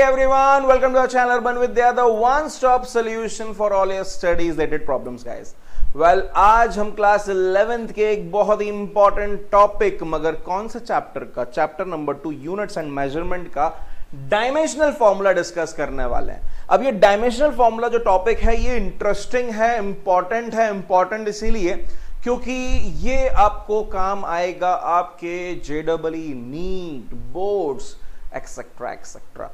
everyone, welcome to our channel Urban Vidya, the one-stop solution for all your studies related problems guys. Well, आज हम class 11th के एक बहुत ही important topic, मगर कौन सा चैप्टर का, chapter number 2 units and measurement का डायमेंशनल फॉर्मूला डिस्कस करने वाले हैं। अब ये डायमेंशनल फॉर्मूला जो टॉपिक है ये इंटरेस्टिंग है, इंपॉर्टेंट इसीलिए क्योंकि ये आपको काम आएगा आपके जेडबलई, नीट, बोर्ड्स एक्सेट्रा एक्सेट्रा,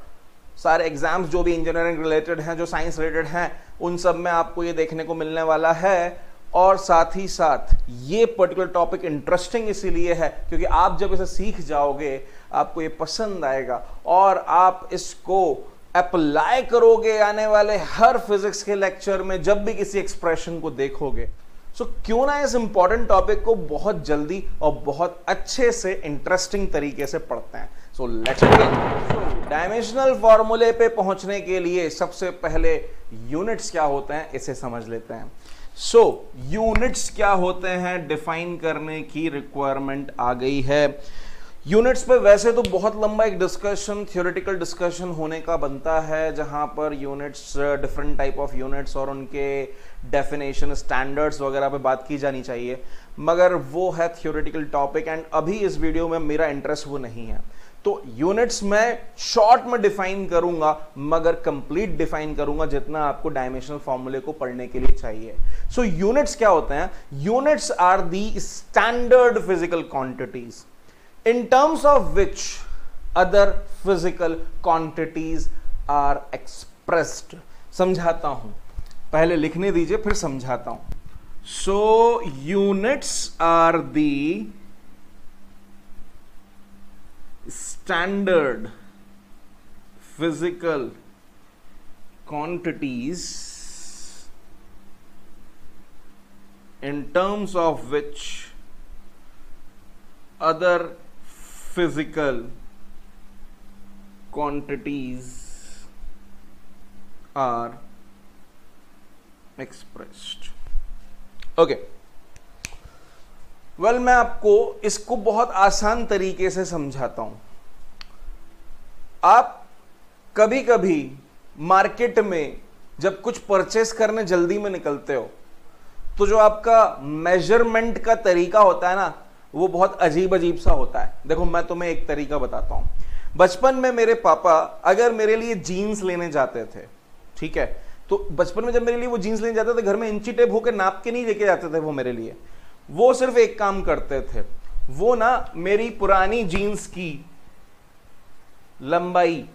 सारे एग्जाम्स जो भी इंजीनियरिंग रिलेटेड हैं, जो साइंस रिलेटेड हैं, उन सब में आपको ये देखने को मिलने वाला है। और साथ ही साथ ये पर्टिकुलर टॉपिक इंटरेस्टिंग इसीलिए है क्योंकि आप जब इसे सीख जाओगे आपको ये पसंद आएगा और आप इसको अप्लाई करोगे आने वाले हर फिजिक्स के लेक्चर में जब भी किसी एक्सप्रेशन को देखोगे। सो क्यों ना इस इंपॉर्टेंट टॉपिक को बहुत जल्दी और बहुत अच्छे से इंटरेस्टिंग तरीके से पढ़ते हैं। So let's begin. डायमेंशनल फॉर्मूले पे पहुंचने के लिए सबसे पहले यूनिट्स क्या होते हैं इसे समझ लेते हैं। सो यूनिट्स क्या होते हैं डिफाइन करने की रिक्वायरमेंट आ गई है। यूनिट्स पे वैसे तो बहुत लंबा एक डिस्कशन, थ्योरेटिकल डिस्कशन होने का बनता है जहां पर units, different type of units और उनके डेफिनेशन, स्टैंडर्ड्स वगैरह पे बात की जानी चाहिए, मगर वो है थ्योरेटिकल टॉपिक एंड अभी इस वीडियो में मेरा इंटरेस्ट वो नहीं है। तो यूनिट्स में शॉर्ट में डिफाइन करूंगा मगर कंप्लीट डिफाइन करूंगा जितना आपको डायमेंशनल फॉर्मूले को पढ़ने के लिए चाहिए। सो यूनिट्स क्या होते हैं? Units are the standard physical quantities in terms of which other physical quantities are expressed। समझाता हूं, पहले लिखने दीजिए फिर समझाता हूं। So units are the standard physical quantities in terms of which other physical quantities are expressed। Okay, well, मैं आपको इसको बहुत आसान तरीके से समझाता हूं। आप कभी कभी मार्केट में जब कुछ परचेस करने जल्दी में निकलते हो तो जो आपका मेजरमेंट का तरीका होता है ना, वो बहुत अजीब अजीब सा होता है। देखो मैं तुम्हें एक तरीका बताता हूं। बचपन में मेरे पापा अगर मेरे लिए जीन्स लेने जाते थे, ठीक है, तो बचपन में जब मेरे लिए वो जीन्स लेने जाते थे घर में इंची टेप होकर नाप के नहीं लेके जाते थे वो मेरे लिए। वो सिर्फ एक काम करते थे, वो ना मेरी पुरानी जीन्स की लंबाई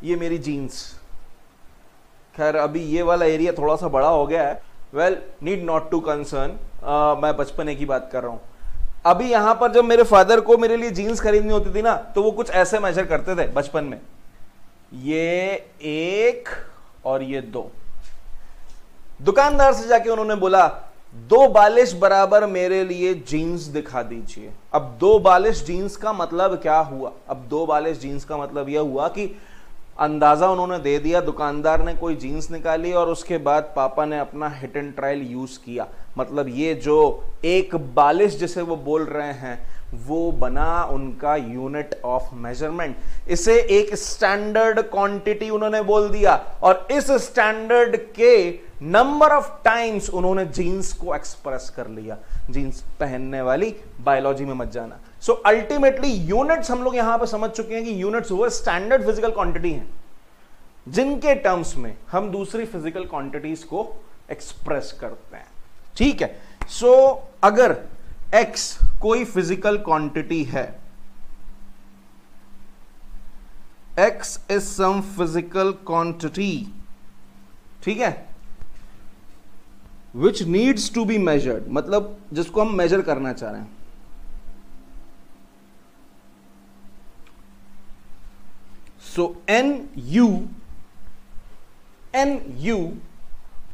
ये मेरी जीन्स, खैर अभी ये वाला एरिया थोड़ा सा बड़ा हो गया है, well need not to concern, मैं बचपने की बात कर रहा हूं। अभी यहां पर जब मेरे फादर को मेरे लिए जीन्स खरीदनी होती थी ना तो वो कुछ ऐसे मेजर करते थे बचपन में, ये 1 और ये 2। दुकानदार से जाके उन्होंने बोला 242 बराबर मेरे लिए जीन्स दिखा दीजिए। अब 242 जीन्स का मतलब क्या हुआ? अब 242 जीन्स का मतलब यह हुआ कि अंदाजा उन्होंने दे दिया, दुकानदार ने कोई जीन्स निकाली और उसके बाद पापा ने अपना हिट एंड ट्रायल यूज किया। मतलब ये जो 142 जिसे वो बोल रहे हैं वो बना उनका यूनिट ऑफ मेजरमेंट। इसे एक स्टैंडर्ड क्वांटिटी उन्होंने बोल दिया और इस स्टैंडर्ड के नंबर ऑफ टाइम्स उन्होंने जीन्स को एक्सप्रेस कर लिया। जीन्स पहनने वाली, बायोलॉजी में मत जाना। सो अल्टीमेटली यूनिट्स हम लोग यहां पर समझ चुके हैं कि यूनिट्स वो स्टैंडर्ड फिजिकल क्वांटिटी हैं जिनके टर्म्स में हम दूसरी फिजिकल क्वांटिटीज को एक्सप्रेस करते हैं, ठीक है। सो अगर x कोई फिजिकल क्वांटिटी है, x is some physical quantity, ठीक है, which needs to be measured, मतलब जिसको हम मेजर करना चाह रहे हैं। सो NU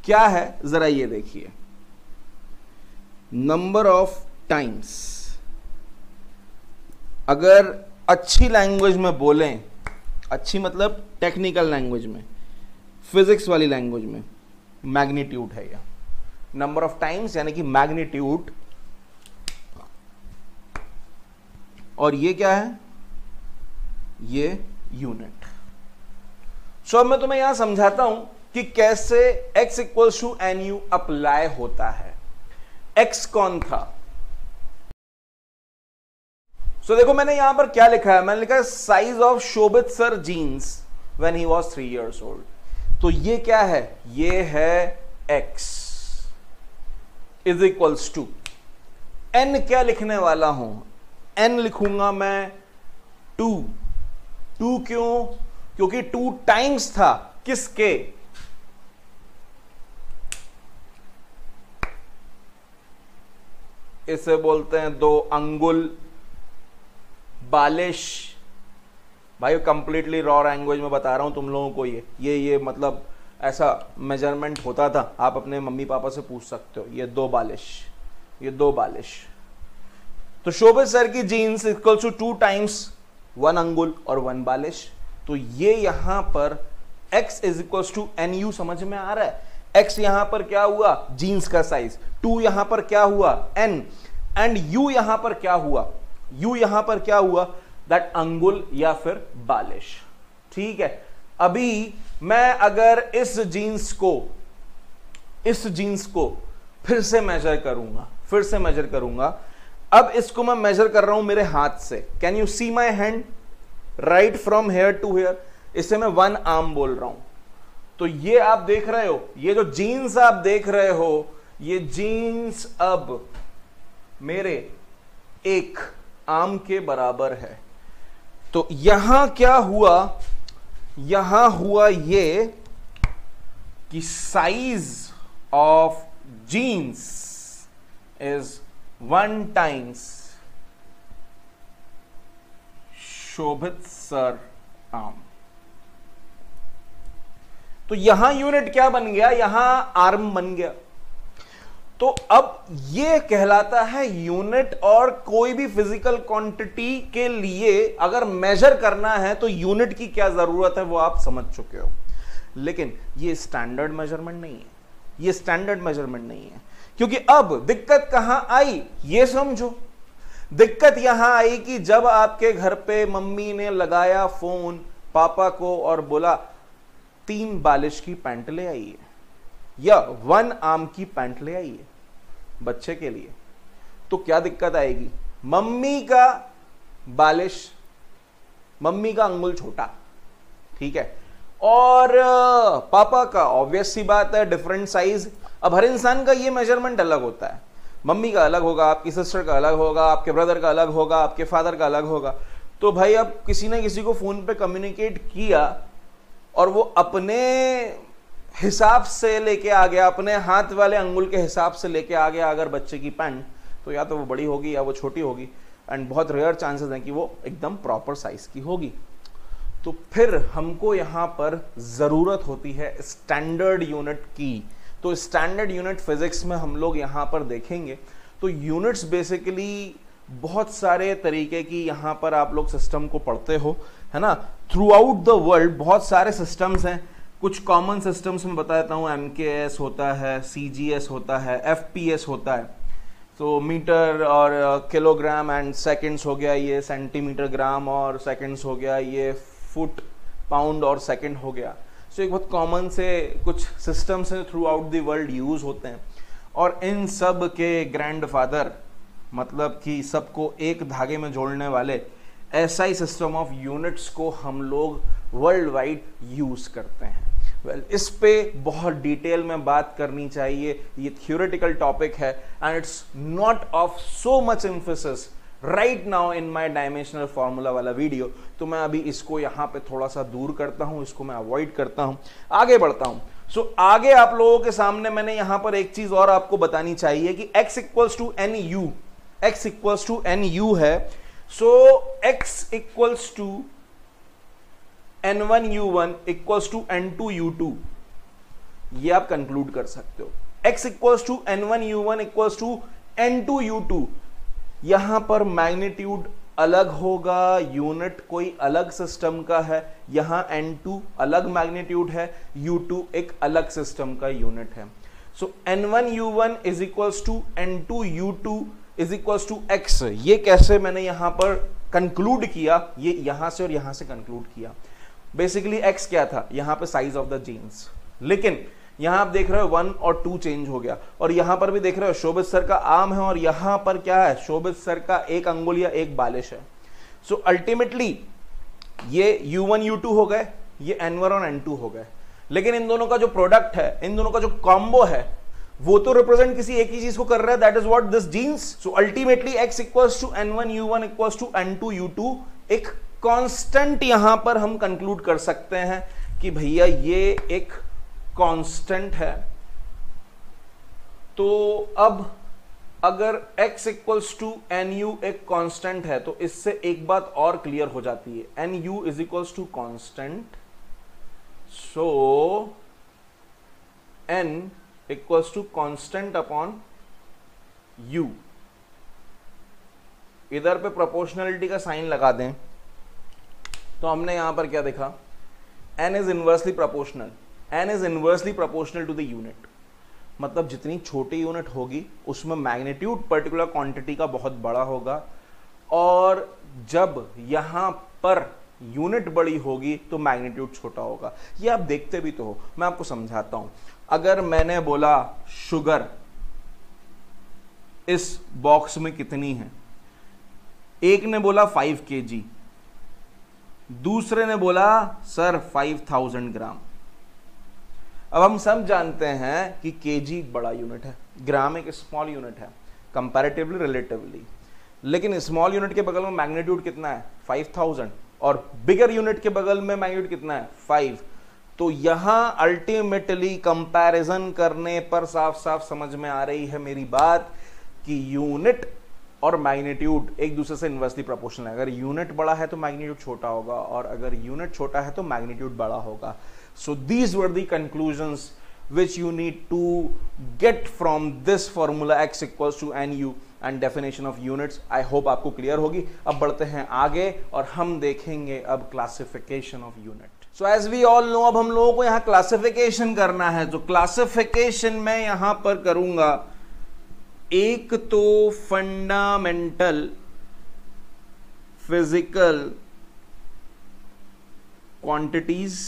क्या है जरा ये देखिए, नंबर ऑफ टाइम्स। अगर अच्छी लैंग्वेज में बोलें, अच्छी मतलब टेक्निकल लैंग्वेज में, फिजिक्स वाली लैंग्वेज में, मैग्नीट्यूड है यह। नंबर ऑफ टाइम्स यानी कि मैग्नीट्यूड और ये क्या है, ये यूनिट। सो अब मैं तुम्हें यहां समझाता हूं कि कैसे x equals to NU apply होता है। x कौन था? सो देखो मैंने यहां पर क्या लिखा है, मैंने लिखा है size of Shobhit sir jeans when he was 3 years old। तो ये क्या है, ये है x is equals to n। क्या लिखने वाला हूं, n लिखूंगा मैं 2। 2 क्यों? क्योंकि 2 टाइम्स था किसके, इसे बोलते हैं 2 अंगुल बालिश। भाई कंप्लीटली रॉ लैंग्वेज में बता रहा हूं तुम लोगों को, ये मतलब ऐसा मेजरमेंट होता था, आप अपने मम्मी पापा से पूछ सकते हो। ये 2 बालिश, ये 2 बालिश। तो शोभित सर की जीन्स इक्वल टू 2 टाइम्स 1 अंगुल और 1 बालिश। तो ये यहां पर x is equal to NU, समझ में आ रहा है? x यहां पर क्या हुआ, जीन्स का साइज, 2 यहां पर क्या हुआ n, एंड u यहां पर क्या हुआ, u यहां पर क्या हुआ, दैट अंगुल या फिर बालिश। ठीक है, अभी मैं अगर इस जीन्स को फिर से मेजर करूंगा, अब इसको मैं मेजर कर रहा हूं मेरे हाथ से। Can you see my hand, right from here to here, इसे मैं 1 आर्म बोल रहा हूं। तो ये आप देख रहे हो, ये जो जीन्स आप देख रहे हो, ये जीन्स अब मेरे 1 आर्म के बराबर है। तो यहां क्या हुआ, यहां हुआ ये कि size of jeans is 1 times Shobhit sir arm. तो यहां यूनिट क्या बन गया, यहां आर्म बन गया। तो अब ये कहलाता है यूनिट। और कोई भी फिजिकल क्वांटिटी के लिए अगर मेजर करना है तो यूनिट की क्या जरूरत है वो आप समझ चुके हो। लेकिन ये स्टैंडर्ड मेजरमेंट नहीं है, क्योंकि अब दिक्कत कहां आई ये समझो। दिक्कत यहां आई कि जब आपके घर पे मम्मी ने लगाया फोन पापा को और बोला 3 बालिश की पैंट ले आइए या 1 आर्म की पैंट ले आइए बच्चे के लिए, तो क्या दिक्कत आएगी? मम्मी का बालिश, मम्मी का अंगुल छोटा, ठीक है, और पापा का ऑब्वियस सी बात है डिफरेंट साइज। अब हर इंसान का ये मेजरमेंट अलग होता है, मम्मी का अलग होगा, आपकी सिस्टर का अलग होगा, आपके ब्रदर का अलग होगा, आपके फादर का अलग होगा। तो भाई अब किसी ने किसी को फोन पे कम्युनिकेट किया और वो अपने हिसाब से लेके आ गया, अपने हाथ वाले अंगुल के हिसाब से लेके आ गया अगर बच्चे की पैंट, तो या तो वो बड़ी होगी या वो छोटी होगी, एंड बहुत रेयर चांसेस हैं कि वो एकदम प्रॉपर साइज की होगी। तो फिर हमको यहां पर जरूरत होती है स्टैंडर्ड यूनिट की। तो स्टैंडर्ड यूनिट फिजिक्स में हम लोग यहां पर देखेंगे। तो यूनिट्स बेसिकली बहुत सारे तरीके की यहां पर आप लोग सिस्टम को पढ़ते हो, है ना। थ्रू आउट द वर्ल्ड बहुत सारे सिस्टम्स हैं। कुछ कॉमन सिस्टम्स में बता देता हूं, MKS होता है, CGS होता है, FPS होता है। तो मीटर और किलोग्राम एंड सेकंड्स हो गया, ये सेंटीमीटर ग्राम और सेकंड्स हो गया, ये फुट पाउंड और सेकंड हो गया। सो एक बहुत कॉमन से कुछ सिस्टम्स हैं through out the world use होते हैं। और इन सब के ग्रैंडफादर, मतलब कि सबको एक धागे में जोड़ने वाले SI सिस्टम ऑफ यूनिट्स को हम लोग वर्ल्ड वाइड यूज करते हैं। इस पे बहुत डिटेल में बात करनी चाहिए, ये थियोरेटिकल टॉपिक है and it's not of so much emphasis right now in my dimensional formula वाला वीडियो। तो मैं अभी इसको यहाँ पे थोड़ा सा दूर करता हूँ, इसको मैं अवॉइड करता हूँ, आगे बढ़ता हूँ। सो आगे आप लोगों के सामने मैंने यहां पर एक चीज और आपको बतानी चाहिए कि x equals to NU, x equals to NU है। So x equals to N1U1 equals to N2U2, ये आप कंक्लूड कर सकते हो। x equals to N1U1 equals to N2U2, यहां पर मैग्नीट्यूड अलग होगा, यूनिट कोई अलग सिस्टम का है, यहां N2 अलग मैग्नीट्यूड है, U2 एक अलग सिस्टम का यूनिट है। So N1U1 is equals to N2U2 is equals to x। ये कैसे मैंने यहां पर कंक्लूड किया, ये यहां से और यहां से कंक्लूड किया। बेसिकली एक्स क्या था, यहां पे साइज ऑफ द जीन्स, लेकिन यहां आप देख रहे हो 1 और 2 चेंज हो गया, और यहां पर भी देख रहे हो शोभित सर का आर्म है और यहां पर क्या है, शोभित सर का एक अंगुल या एक बालिश है। सो अल्टीमेटली ये U1 U2 हो गए, ये N1 और N2 हो गए, लेकिन इन दोनों का जो प्रोडक्ट है, इन दोनों का जो कॉम्बो है, वो तो रिप्रेजेंट किसी एक ही चीज को कर रहा है, that is what, this jeans. So ultimately x equals to N1 U1 equals to N2 U2, एक कांस्टेंट यहां पर हम कंक्लूड कर सकते हैं कि भैया ये एक कांस्टेंट है। तो अब अगर x इक्वल्स टू NU एक कांस्टेंट है, तो इससे एक बात और क्लियर हो जाती है, NU is equals to constant, so N equals to constant upon U। इधर पे प्रोपोर्शनलिटी का साइन लगा दें तो हमने यहां पर क्या देखा, N is inversely proportional, N is inversely proportional to the unit. मतलब जितनी छोटी यूनिट होगी उसमें मैग्नीट्यूड पर्टिकुलर क्वांटिटी का बहुत बड़ा होगा, और जब यहां पर यूनिट बड़ी होगी तो मैग्नीट्यूड छोटा होगा। ये आप देखते भी तो हो, मैं आपको समझाता हूं। अगर मैंने बोला शुगर इस बॉक्स में कितनी है, एक ने बोला 5 kg, दूसरे ने बोला सर 5000 ग्राम। अब हम सब जानते हैं कि केजी बड़ा यूनिट है, ग्राम एक स्मॉल यूनिट है कंपैरेटिवली रिलेटिवली, लेकिन स्मॉल यूनिट के बगल में मैग्नीट्यूड कितना है 5000, और बिगर यूनिट के बगल में मैग्नीट्यूड कितना है 5। तो यहां अल्टीमेटली कंपैरिजन करने पर साफ साफ समझ में आ रही है मेरी बात कि यूनिट और मैग्नीट्यूड एक दूसरे से इनवर्सली प्रोपोर्शनल है। अगर यूनिट बड़ा है तो मैग्नीट्यूड छोटा होगा, और अगर यूनिट छोटा है तो मैग्नीट्यूड बड़ा होगा। So these were the conclusions which you need to get from this formula x equals to NU and definition of units। I hope आपको क्लियर होगी। अब बढ़ते हैं आगे और हम देखेंगे अब classification of unit. So as we all know, अब हम लोगों को यहां क्लासिफिकेशन करना है। तो क्लासिफिकेशन मैं यहां पर करूंगा, एक तो फंडामेंटल फिजिकल क्वांटिटीज,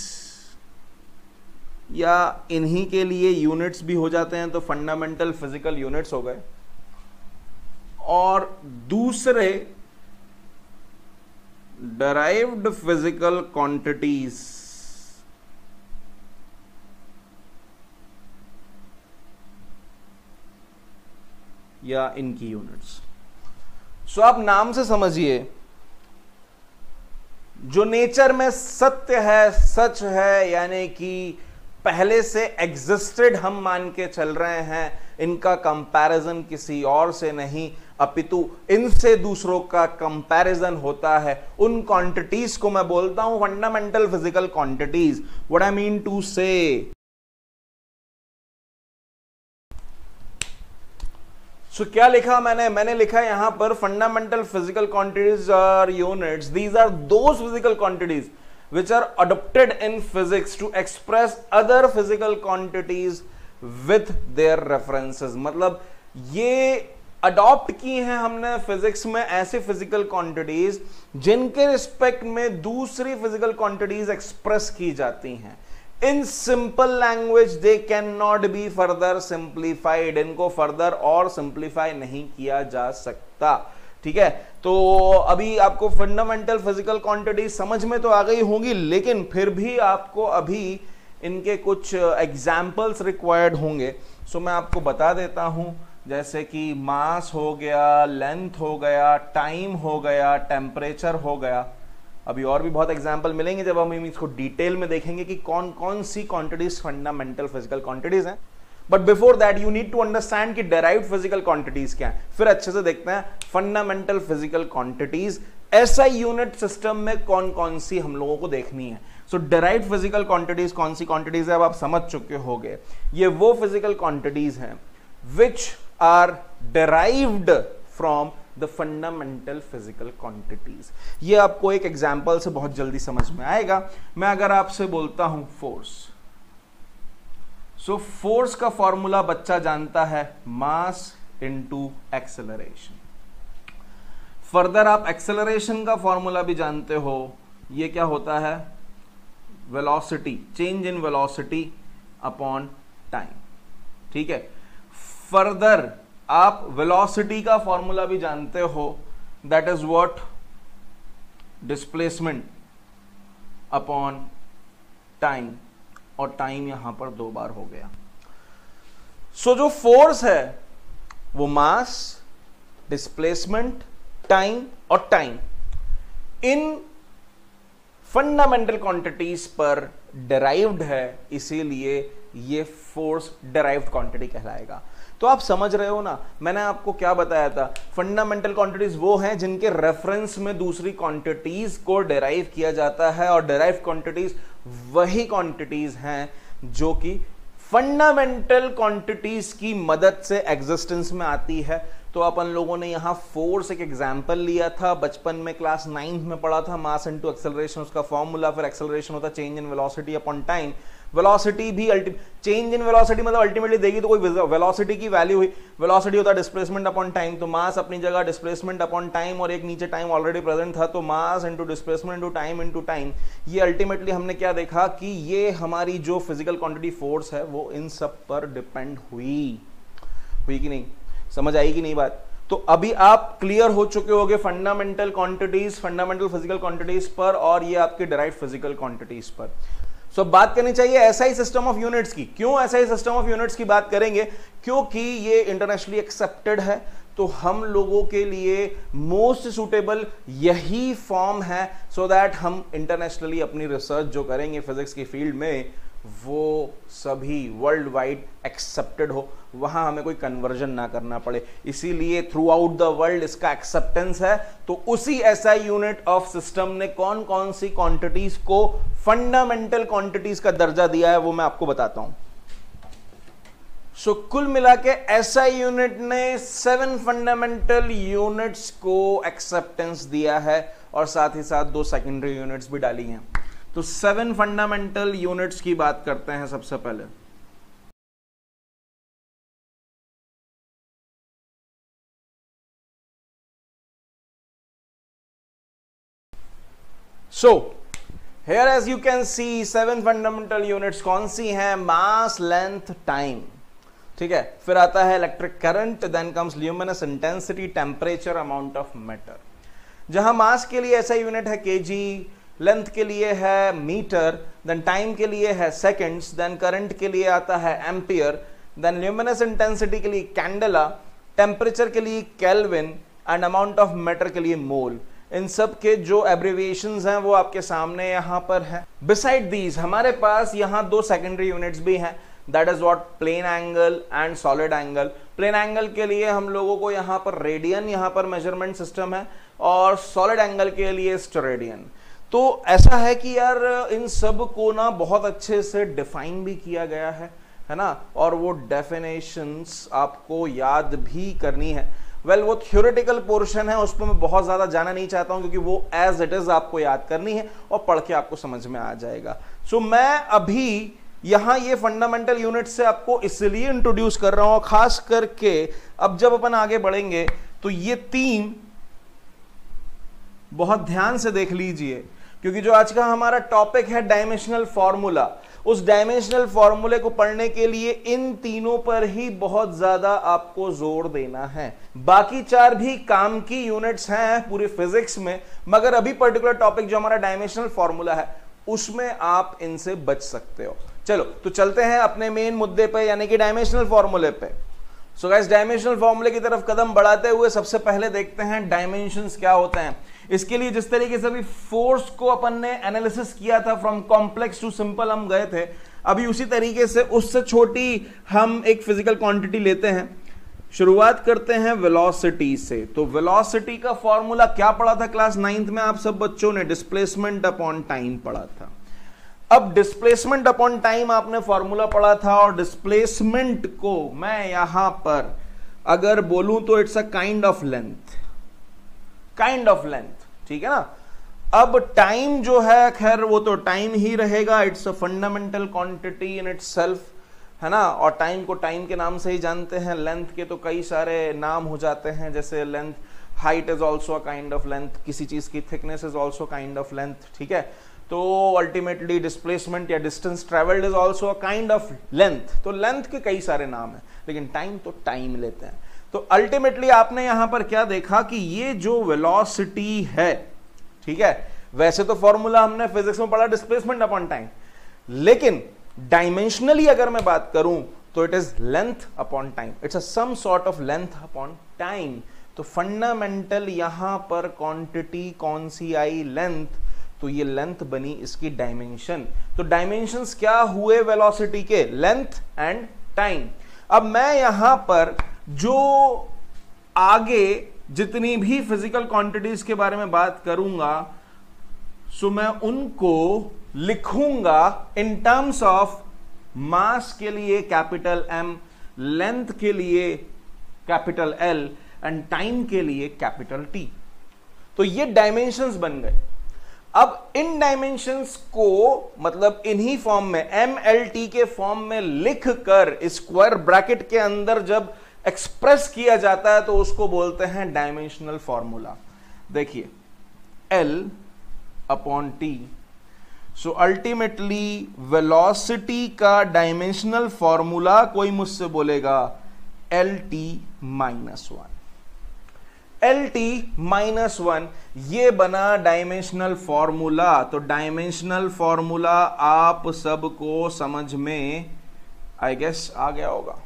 या इन्हीं के लिए यूनिट्स भी हो जाते हैं, तो फंडामेंटल फिजिकल यूनिट्स हो गए, और दूसरे डराइव्ड फिजिकल क्वांटिटीज, या इनकी यूनिट्स। सो आप नाम से समझिए, जो नेचर में सत्य है, सच है, यानी कि पहले से एग्जिस्टेड हम मान के चल रहे हैं, इनका कंपैरिजन किसी और से नहीं अपितु इनसे दूसरों का कंपैरिजन होता है। उन क्वांटिटीज को मैं बोलता हूं fundamental physical quantities. What I mean to say, so क्या लिखा मैंने लिखा यहां पर fundamental physical quantities are units, these are those physical quantities which are adopted in physics to express other physical quantities with their references। मतलब ये adopt की हैं हमने फिजिक्स में ऐसे फिजिकल क्वांटिटीज जिनके रिस्पेक्ट में दूसरी फिजिकल क्वांटिटीज एक्सप्रेस की जाती हैं। In simple language they can not be further simplified, इनको फर्दर और सिंप्लीफाई नहीं किया जा सकता। ठीक है, तो अभी आपको फंडामेंटल फिजिकल क्वांटिटी समझ में तो आ गई होंगी, लेकिन फिर भी आपको अभी इनके कुछ एग्जाम्पल्स रिक्वायर्ड होंगे। सो मैं आपको बता देता हूं, जैसे कि मास हो गया, लेंथ हो गया, टाइम हो गया, टेम्परेचर हो गया। अभी और भी बहुत एग्जाम्पल मिलेंगे जब हम इसको डिटेल में देखेंगे कि कौन कौन सी क्वांटिटीज फंडामेंटल फिजिकल क्वांटिटीज हैं। But before that you need to understand कि डेराइव्ड फिजिकल क्वांटिटीज क्या है, फिर अच्छे से देखते हैं फंडामेंटल फिजिकल क्वांटिटीज ऐसा यूनिट सिस्टम में कौन कौन सी हम लोगों को देखनी है। सो डेराइव्ड फिजिकल क्वांटिटीज कौन सी क्वांटिटीज है, अब आप समझ चुके होंगे। ये वो फिजिकल क्वांटिटीज हैं which are derived from the fundamental physical quantities. ये आपको एक एग्जाम्पल से बहुत जल्दी समझ में आएगा। मैं अगर आपसे बोलता हूं फोर्स, सो फोर्स का फॉर्मूला बच्चा जानता है, मास इनटू एक्सेलरेशन। फर्दर आप एक्सेलरेशन का फॉर्मूला भी जानते हो, ये क्या होता है, velocity, change in velocity upon time, ठीक है। फर्दर आप वेलोसिटी का फॉर्मूला भी जानते हो, that is what, displacement upon time, और टाइम यहां पर 2 बार हो गया। सो जो फोर्स है वो मास, डिस्प्लेसमेंट, टाइम और टाइम इन फंडामेंटल क्वांटिटीज पर डिराइव्ड है, इसीलिए ये फोर्स डिराइव्ड क्वांटिटी कहलाएगा। तो आप समझ रहे हो ना, मैंने आपको क्या बताया था, फंडामेंटल क्वांटिटीज वो हैं जिनके रेफरेंस में दूसरी क्वांटिटीज को डिराइव किया जाता है, और डिराइव क्वांटिटीज वही क्वांटिटीज हैं जो कि फंडामेंटल क्वांटिटीज की मदद से एग्जिस्टेंस में आती है। तो अपन लोगों ने यहां फोर्स एक एग्जांपल लिया था, बचपन में क्लास 9th में पढ़ा था, मास इनटू एक्सेलरेशन, उसका फॉर्मूला, फिर एक्सेलरेशन होता change in velocity upon time. Velocity भी चेंज इन वेलोसिटी मतलब अल्टीमेटली देगी तो कोई वेलोसिटी की वैल्यू हुई, वेलोसिटी होता है डिस्प्लेसमेंट अपॉन टाइम, तो मास अपनी जगह, डिस्प्लेसमेंट अपॉन टाइम, और एक नीचे टाइम ऑलरेडी प्रेजेंट था, तो mass into displacement into time. ये अल्टीमेटली हमने क्या देखा कि ये हमारी जो फिजिकल क्वांटिटी फोर्स है वो इन सब पर डिपेंड हुई कि नहीं, समझ आई कि नहीं बात। तो अभी आप क्लियर हो चुके होंगे fundamental quantities, fundamental physical quantities पर, और ये आपके डिराइव्ड फिजिकल क्वांटिटीज पर। सो बात करनी चाहिए एसआई सिस्टम ऑफ यूनिट्स की। क्यों एसआई सिस्टम ऑफ यूनिट्स की बात करेंगे, क्योंकि ये इंटरनेशनली एक्सेप्टेड है, तो हम लोगों के लिए मोस्ट सुटेबल यही फॉर्म है, सो दैट हम इंटरनेशनली अपनी रिसर्च जो करेंगे फिजिक्स की फील्ड में वो सभी वर्ल्ड वाइड एक्सेप्टेड हो, वहां हमें कोई कन्वर्जन ना करना पड़े। इसीलिए थ्रू आउट द वर्ल्ड इसका एक्सेप्टेंस है। तो उसी एसआई यूनिट ऑफ सिस्टम ने कौन कौन सी क्वांटिटीज को फंडामेंटल क्वांटिटीज का दर्जा दिया है वो मैं आपको बताता हूं। सो कुल मिला के एसआई यूनिट ने 7 फंडामेंटल यूनिट्स को एक्सेप्टेंस दिया है, और साथ ही साथ 2 सेकेंडरी यूनिट्स भी डाली हैं। तो 7 फंडामेंटल यूनिट्स की बात करते हैं सबसे पहले। So here as you can see 7 fundamental units कौन सी हैं, मास, लेंथ, टाइम, ठीक है। फिर आता है electric current, then comes luminous intensity, temperature, amount of matter. जहां मास के लिए ऐसा यूनिट है केजी, लेंथ के लिए है मीटर, देन टाइम के लिए है सेकंड्स, देन करंट के लिए आता है एम्पियर, देन ल्यूमिनस इंटेंसिटी के लिए कैंडेला, टेम्परेचर के लिए kelvin, and amount of matter के लिए मोल। इन सब के जो एब्रिविएशंस हैं वो आपके सामने यहां पर है। बिसाइड दीज हमारे पास यहां 2 सेकेंडरी यूनिट्स भी हैं, that is what, plane angle and solid angle. Plane angle के लिए हम लोगों को यहां पर रेडियन, यहां पर मेजरमेंट सिस्टम है, और सॉलिड एंगल के लिए स्टेरेडियन। तो ऐसा है कि यार इन सब को ना बहुत अच्छे से डिफाइन भी किया गया है ना, और वो डेफिनेशंस आपको याद भी करनी है। वेल वो थ्योरेटिकल पोर्शन है, उस पर मैं बहुत ज्यादा जाना नहीं चाहता हूं, क्योंकि वो एज इट इज आपको याद करनी है और पढ़ के आपको समझ में आ जाएगा। सो मैं अभी यहां ये फंडामेंटल यूनिट से आपको इसलिए इंट्रोड्यूस कर रहा हूं, खास करके अब जब अपन आगे बढ़ेंगे तो ये 3 बहुत ध्यान से देख लीजिए, क्योंकि जो आज का हमारा टॉपिक है डायमेंशनल फॉर्मूला, उस डायमेंशनल फॉर्मूले को पढ़ने के लिए इन तीनों पर ही बहुत ज्यादा आपको जोर देना है। बाकी 4 भी काम की यूनिट्स हैं पूरी फिजिक्स में, मगर अभी पर्टिकुलर टॉपिक जो हमारा डायमेंशनल फॉर्मूला है उसमें आप इनसे बच सकते हो। चलो तो चलते हैं अपने मेन मुद्दे पे, यानी कि डायमेंशनल फॉर्मूले पे। सो गाइस डायमेंशनल फॉर्मूले की तरफ कदम बढ़ाते हुए सबसे पहले देखते हैं डायमेंशंस क्या होते हैं। इसके लिए जिस तरीके से अभी फोर्स को अपन ने एनालिसिस किया था, फ्रॉम कॉम्प्लेक्स टू सिंपल हम गए थे, अभी उसी तरीके से उससे छोटी हम एक फिजिकल क्वांटिटी लेते हैं। शुरुआत करते हैं वेलोसिटी से। तो वेलोसिटी का फॉर्मूला क्या पढ़ा था क्लास 9th में आप सब बच्चों ने, डिस्प्लेसमेंट अपॉन टाइम पढ़ा था। अब डिस्प्लेसमेंट अपॉन टाइम आपने फॉर्मूला पढ़ा था, और डिस्प्लेसमेंट को मैं यहां पर अगर बोलूं तो it's a kind of length, ठीक है ना। अब टाइम जो है खैर वो तो टाइम ही रहेगा, it's a fundamental quantity in itself, है ना, और टाइम को टाइम के नाम से ही जानते हैं। लेंथ के तो कई सारे नाम हो जाते हैं, जैसे length height is also a kind of length, किसी चीज की thickness is also kind of length, ठीक है। तो अल्टीमेटली डिस्प्लेसमेंट या distance travelled is also a kind of length. तो लेंथ के कई सारे नाम है, लेकिन टाइम तो टाइम लेते हैं। तो अल्टीमेटली आपने यहां पर क्या देखा कि ये जो वेलोसिटी है, ठीक है, वैसे तो फॉर्मूला हमने फिजिक्स में पढ़ा डिस्प्लेसमेंट अपॉन टाइम, लेकिन डायमेंशनली अगर मैं बात करूं तो it is length upon time, it's a some sort of length upon time. तो फंडामेंटल यहां पर क्वांटिटी कौन सी आई? लेंथ। तो ये लेंथ बनी इसकी डायमेंशन। तो डायमेंशंस क्या हुए वेलोसिटी के? Length and time. अब मैं यहां पर जो आगे जितनी भी फिजिकल क्वांटिटीज के बारे में बात करूंगा, सो मैं उनको लिखूंगा इन टर्म्स ऑफ मास के लिए कैपिटल एम, लेंथ के लिए कैपिटल एल एंड टाइम के लिए कैपिटल टी। तो ये डायमेंशंस बन गए। अब इन डायमेंशंस को मतलब इन्हीं फॉर्म में एम एल टी के फॉर्म में लिख कर स्क्वायर ब्रैकेट के अंदर जब एक्सप्रेस किया जाता है तो उसको बोलते हैं डायमेंशनल फॉर्मूला। देखिए L upon T. So ultimately velocity का डायमेंशनल फॉर्मूला कोई मुझसे बोलेगा L T minus one. L T minus one ये बना डायमेंशनल फॉर्मूला। तो डायमेंशनल फॉर्मूला आप सबको समझ में आई गेस आ गया होगा।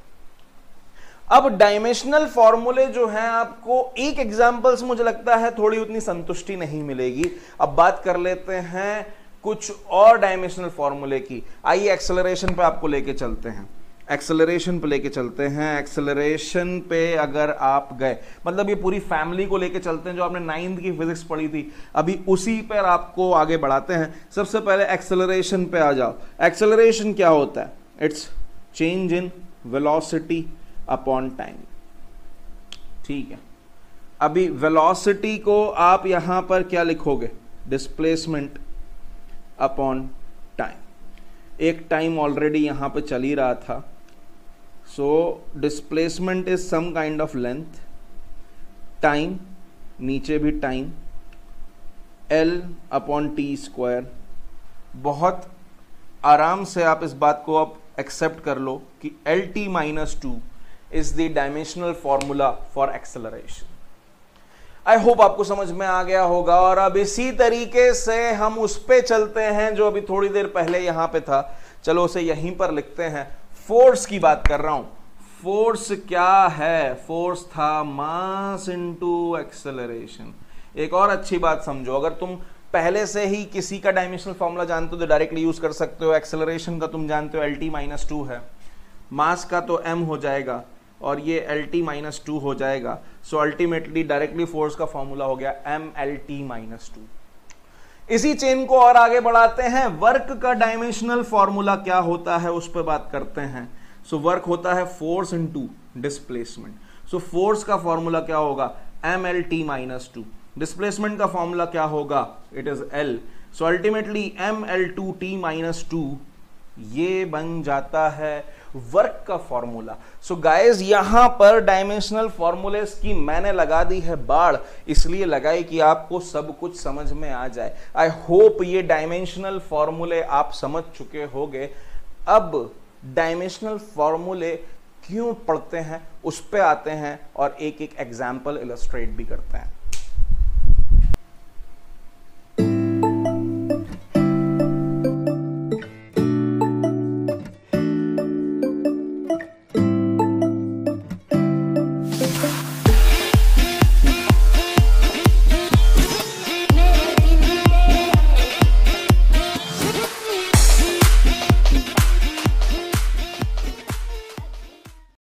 अब डायमेंशनल फॉर्मूले जो हैं आपको एक एग्जांपल से मुझे लगता है थोड़ी उतनी संतुष्टि नहीं मिलेगी। अब बात कर लेते हैं कुछ और डायमेंशनल फॉर्मूले की। आइए एक्सेलरेशन पे आपको लेके चलते हैं, एक्सेलरेशन पे लेके चलते हैं। एक्सेलरेशन पे अगर आप गए, मतलब ये पूरी फैमिली को लेके चलते हैं जो आपने 9th की फिजिक्स पढ़ी थी, अभी उसी पर आपको आगे बढ़ाते हैं। सबसे पहले एक्सेलरेशन पे आ जाओ। एक्सेलरेशन क्या होता है? It's change in velocity upon time, ठीक है। अभी वेलोसिटी को आप यहां पर क्या लिखोगे? Displacement upon time. एक टाइम ऑलरेडी यहां पे चल ही रहा था, so displacement is some kind of length, time नीचे भी time, L upon T square. बहुत आराम से आप इस बात को आप एक्सेप्ट कर लो कि L T minus two is the dimensional formula for acceleration. I hope आपको समझ में आ गया होगा। और अब इसी तरीके से हम उस पे चलते हैं जो अभी थोड़ी देर पहले यहां पे था। चलो उसे यहीं पर लिखते हैं। फोर्स की बात कर रहा हूं। फोर्स क्या है? फोर्स था मास इनटू एक्सेलरेशन। एक और अच्छी बात समझो, अगर तुम पहले से ही किसी का डायमेंशनल फॉर्मूला जानते हो तो डायरेक्टली यूज कर सकते हो। एक्सेलरेशन का तुम जानते हो एल टी माइनस टू है, मास का तो m हो जाएगा और ये एल टी माइनस टू हो जाएगा। सो अल्टीमेटली डायरेक्टली फोर्स का फॉर्मूला हो गया M L T minus two. इसी चेन को और आगे बढ़ाते हैं। वर्क का डायमेंशनल फॉर्मूला क्या होता है उस पर बात करते हैं। सो वर्क होता है force into displacement. So force का फॉर्मूला क्या होगा? M L T minus two. Displacement का फॉर्मूला क्या होगा? It is L. So ultimately M L two T minus two ये बन जाता है वर्क का फॉर्मूला। सो गाइस यहां पर डायमेंशनल फॉर्मूलेस की मैंने लगा दी है बाढ़, इसलिए लगाई कि आपको सब कुछ समझ में आ जाए। आई होप ये डायमेंशनल फॉर्मूले आप समझ चुके होंगे। अब डायमेंशनल फॉर्मूले क्यों पढ़ते हैं उस पे आते हैं और एक एक एग्जाम्पल इलस्ट्रेट भी करते हैं।